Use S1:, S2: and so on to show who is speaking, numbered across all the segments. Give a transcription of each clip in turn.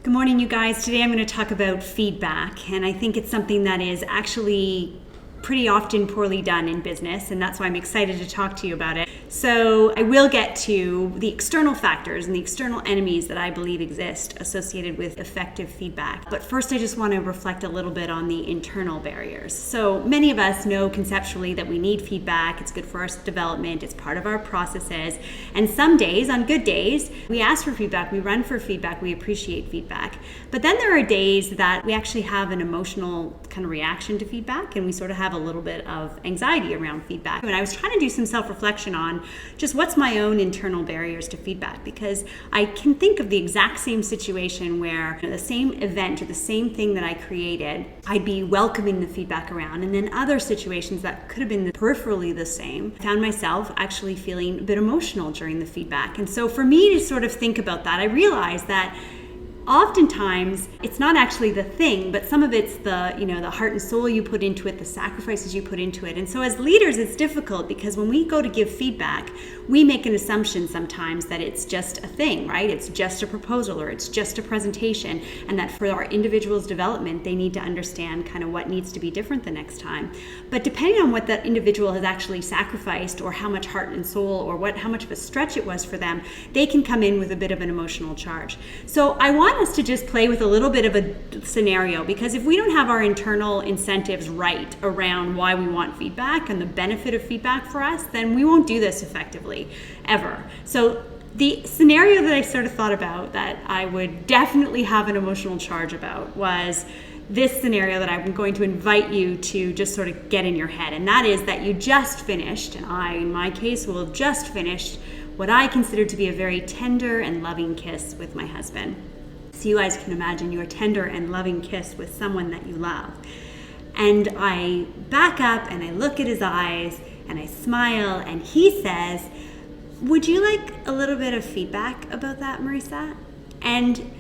S1: Good morning, you guys. Today I'm going to talk about feedback, and I think it's something that is actually pretty often poorly done in business, and that's why I'm excited to talk to you about it. So I will get to the external factors and the external enemies that I believe exist associated with effective feedback. But first, I just want to reflect a little bit on the internal barriers. So many of us know conceptually that we need feedback. It's good for our development. It's part of our processes. And some days, on good days, we ask for feedback, we run for feedback, we appreciate feedback. But then there are days that we actually have an emotional kind of reaction to feedback, and we sort of have a little bit of anxiety around feedback. And I was trying to do some self-reflection on just what's my own internal barriers to feedback, because I can think of the exact same situation where the same event or the same thing that I created, I'd be welcoming the feedback around, and then other situations that could have been peripherally the same, I found myself actually feeling a bit emotional during the feedback. And so for me to sort of think about that, I realized that oftentimes it's not actually the thing, but some of it's the heart and soul you put into it, the sacrifices you put into it. And so as leaders, it's difficult because when we go to give feedback, we make an assumption sometimes that it's just a thing, right? It's just a proposal or it's just a presentation, and that for our individual's development, they need to understand kind of what needs to be different the next time. But depending on what that individual has actually sacrificed, or how much heart and soul, or how much of a stretch it was for them, they can come in with a bit of an emotional charge. So I want us to just play with a little bit of a scenario, because if we don't have our internal incentives right around why we want feedback and the benefit of feedback for us, then we won't do this effectively ever. So the scenario that I sort of thought about that I would definitely have an emotional charge about was this scenario that I'm going to invite you to just sort of get in your head. And that is that you just finished, and I, in my case, will have just finished what I consider to be a very tender and loving kiss with my husband. So you guys can imagine your tender and loving kiss with someone that you love. And I back up and I look at his eyes and I smile, and he says, "Would you like a little bit of feedback about that, Marisa?" And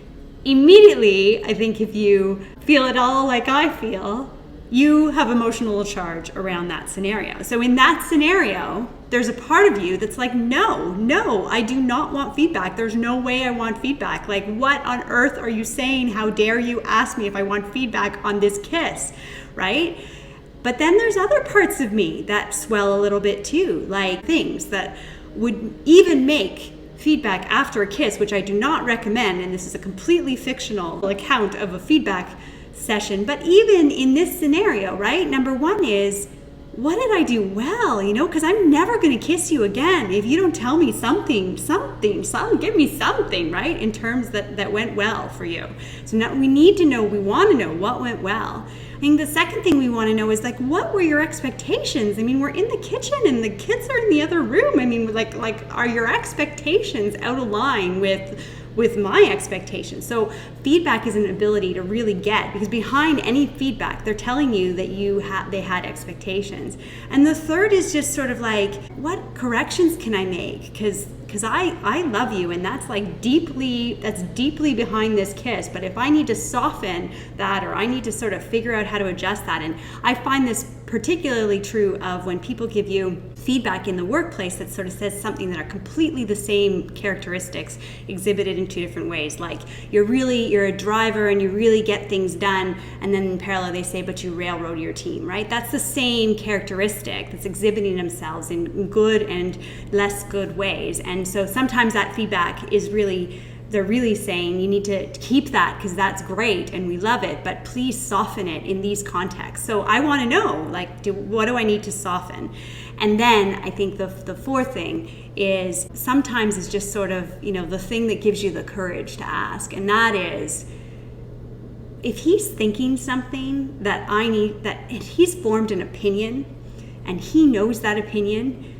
S1: immediately, I think if you feel at all like I feel, you have emotional charge around that scenario. So in that scenario, there's a part of you that's like, no, I do not want feedback. There's no way I want feedback. Like, what on earth are you saying? How dare you ask me if I want feedback on this kiss, right? But then there's other parts of me that swell a little bit too, like things that would even make feedback after a kiss, which I do not recommend, and this is a completely fictional account of a feedback session. But even in this scenario, right? Number one is, what did I do well? Because I'm never going to kiss you again if you don't tell me something, give me something, right? In terms that went well for you. So now we need to know, we want to know what went well. I think the second thing we want to know is, like, what were your expectations? I mean, we're in the kitchen and the kids are in the other room. I mean, like are your expectations out of line with my expectations? So feedback is an ability to really get, because behind any feedback, they're telling you that they had expectations. And the third is just sort of like, what corrections can I make? Because I love you, and that's deeply behind this kiss. But if I need to soften that, or I need to sort of figure out how to adjust that, and I find this particularly true of when people give you feedback in the workplace that sort of says something that are completely the same characteristics exhibited in two different ways. Like, you're a driver and you really get things done, and then in parallel they say, but you railroad your team, right? That's the same characteristic that's exhibiting themselves in good and less good ways. And so sometimes that feedback is they're really saying, you need to keep that because that's great and we love it, but please soften it in these contexts. So I want to know, what do I need to soften? And then I think the fourth thing is sometimes it's just sort of, the thing that gives you the courage to ask. And that is, if he's thinking something that he's formed an opinion and he knows that opinion,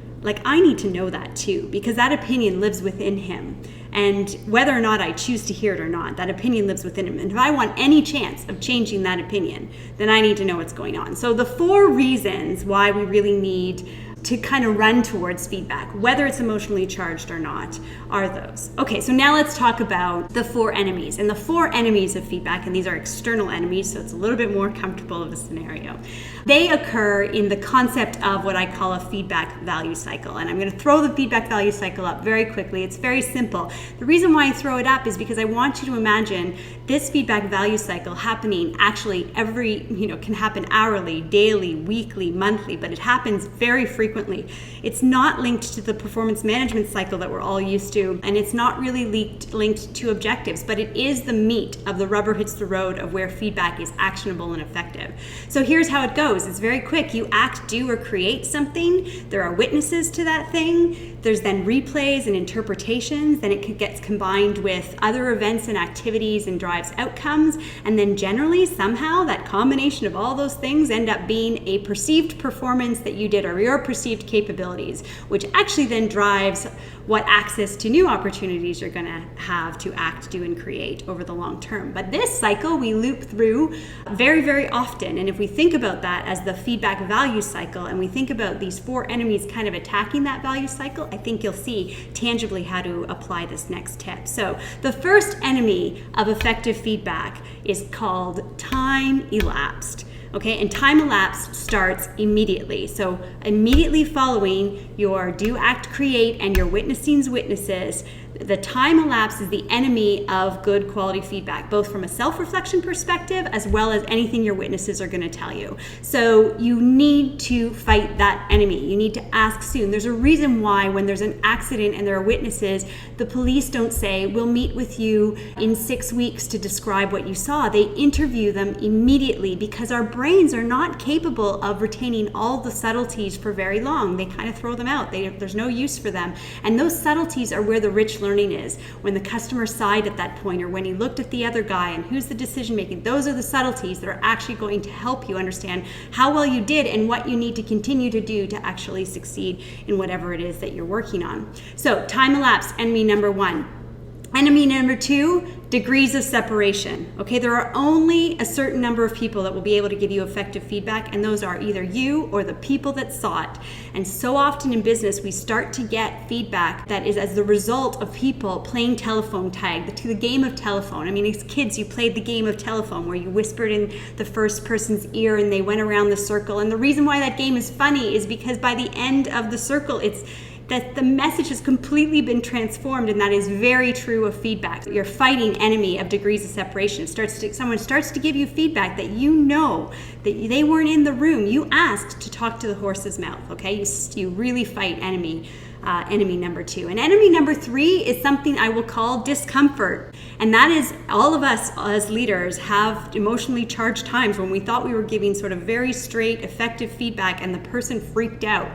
S1: I need to know that too, because that opinion lives within him. And whether or not I choose to hear it or not, that opinion lives within him. And if I want any chance of changing that opinion, then I need to know what's going on. So the 4 reasons why we really need to kind of run towards feedback, whether it's emotionally charged or not, are those. Okay, so now let's talk about the 4 enemies. And the 4 enemies of feedback, and these are external enemies, so it's a little bit more comfortable of a scenario. They occur in the concept of what I call a feedback value cycle. And I'm going to throw the feedback value cycle up very quickly. It's very simple. The reason why I throw it up is because I want you to imagine this feedback value cycle happening actually can happen hourly, daily, weekly, monthly, but it happens very frequently. It's not linked to the performance management cycle that we're all used to, and it's not really linked to objectives, but it is the meat of the rubber hits the road of where feedback is actionable and effective. So here's how it goes. It's very quick. You act, do, or create something. There are witnesses to that thing. There's then replays and interpretations. Then it gets combined with other events and activities and drives outcomes. And then generally, somehow, that combination of all those things end up being a perceived performance that you did, or your perceived capabilities, which actually then drives what access to new opportunities you're going to have to act, do, and create over the long term. But this cycle we loop through very, very often. And if we think about that as the feedback value cycle, and we think about these 4 enemies kind of attacking that value cycle, I think you'll see tangibly how to apply this next tip. So the first enemy of effective feedback is called time elapsed. Okay, and time elapsed starts immediately. So immediately following your do, act, create, and your witnessing's witnesses, the time elapsed is the enemy of good quality feedback, both from a self-reflection perspective as well as anything your witnesses are going to tell you. So you need to fight that enemy. You need to ask soon. There's a reason why when there's an accident and there are witnesses, the police don't say, we'll meet with you in 6 weeks to describe what you saw. They interview them immediately because our brains are not capable of retaining all the subtleties for very long. They kind of throw them out. There's no use for them. And those subtleties are where the rich learning is. When the customer sighed at that point, or when he looked at the other guy and who's the decision making, those are the subtleties that are actually going to help you understand how well you did and what you need to continue to do to actually succeed in whatever it is that you're working on. So time elapsed, enemy number 1. Enemy number 2, degrees of separation. Okay, there are only a certain number of people that will be able to give you effective feedback, and those are either you or the people that saw it. And so often in business, we start to get feedback that is as the result of people playing telephone tag, the game of telephone. I mean, as kids, you played the game of telephone where you whispered in the first person's ear and they went around the circle. And the reason why that game is funny is because by the end of the circle, it's that the message has completely been transformed, and that is very true of feedback. You're fighting enemy of degrees of separation. Someone starts to give you feedback that you know that they weren't in the room. You asked to talk to the horse's mouth. Okay, you really fight enemy number 2. And enemy number 3 is something I will call discomfort. And that is, all of us as leaders have emotionally charged times when we thought we were giving sort of very straight, effective feedback and the person freaked out.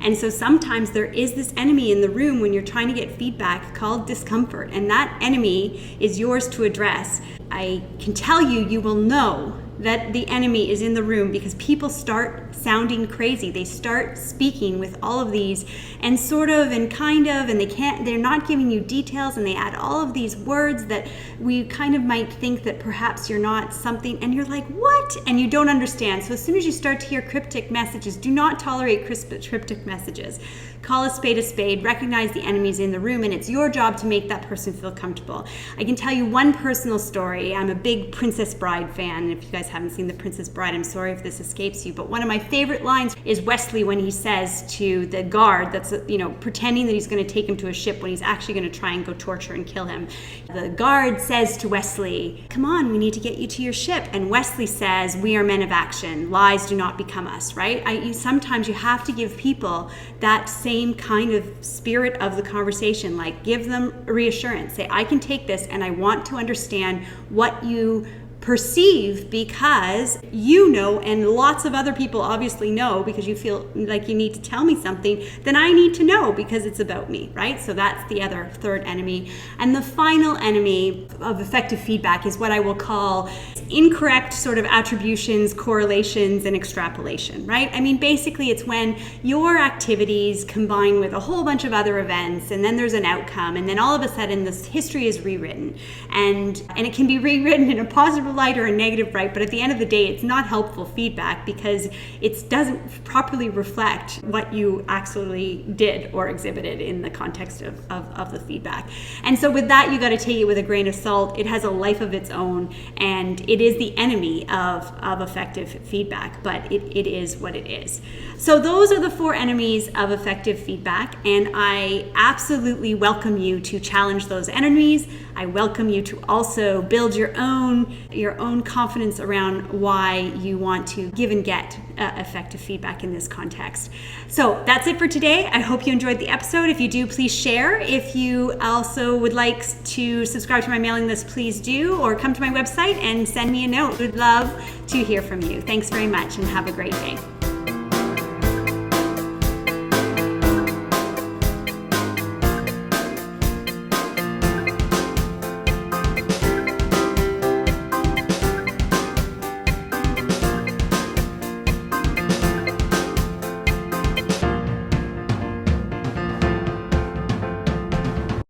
S1: And so sometimes there is this enemy in the room when you're trying to get feedback called discomfort. And that enemy is yours to address. I can tell you, you will know that the enemy is in the room because people start sounding crazy. They start speaking with all of these and sort of and kind of, and they're not giving you details, and they add all of these words that we kind of might think that perhaps you're not something, and you're like, what? And you don't understand. So as soon as you start to hear cryptic messages, do not tolerate cryptic messages. Call a spade, recognize the enemies in the room, and it's your job to make that person feel comfortable. I can tell you one personal story. I'm a big Princess Bride fan, and if you guys haven't seen The Princess Bride, I'm sorry if this escapes you, but one of my favorite lines is Wesley when he says to the guard that's, pretending that he's going to take him to a ship when he's actually going to try and go torture and kill him. The guard says to Wesley, come on, we need to get you to your ship. And Wesley says, we are men of action. Lies do not become us, right? Sometimes you have to give people that same kind of spirit of the conversation, like give them reassurance. Say, I can take this and I want to understand what you perceive, because you know, and lots of other people obviously know, because you feel like you need to tell me something, then I need to know because it's about me, right? So that's the other third enemy. And the final enemy of effective feedback is what I will call incorrect sort of attributions, correlations, and extrapolation, right? I mean, basically it's when your activities combine with a whole bunch of other events, and then there's an outcome, and then all of a sudden this history is rewritten, and it can be rewritten in a positive light or a negative right, but at the end of the day, it's not helpful feedback because it doesn't properly reflect what you actually did or exhibited in the context of the feedback. And so with that, you got to take it with a grain of salt. It has a life of its own, and it is the enemy of effective feedback, but it is what it is. So those are the 4 enemies of effective feedback, and I absolutely welcome you to challenge those enemies. I welcome you to also build your own confidence around why you want to give and get effective feedback in this context. So that's it for today. I hope you enjoyed the episode. If you do, please share. If you also would like to subscribe to my mailing list, please do, or come to my website and send me a note. Would love to hear from you. Thanks very much and have a great day.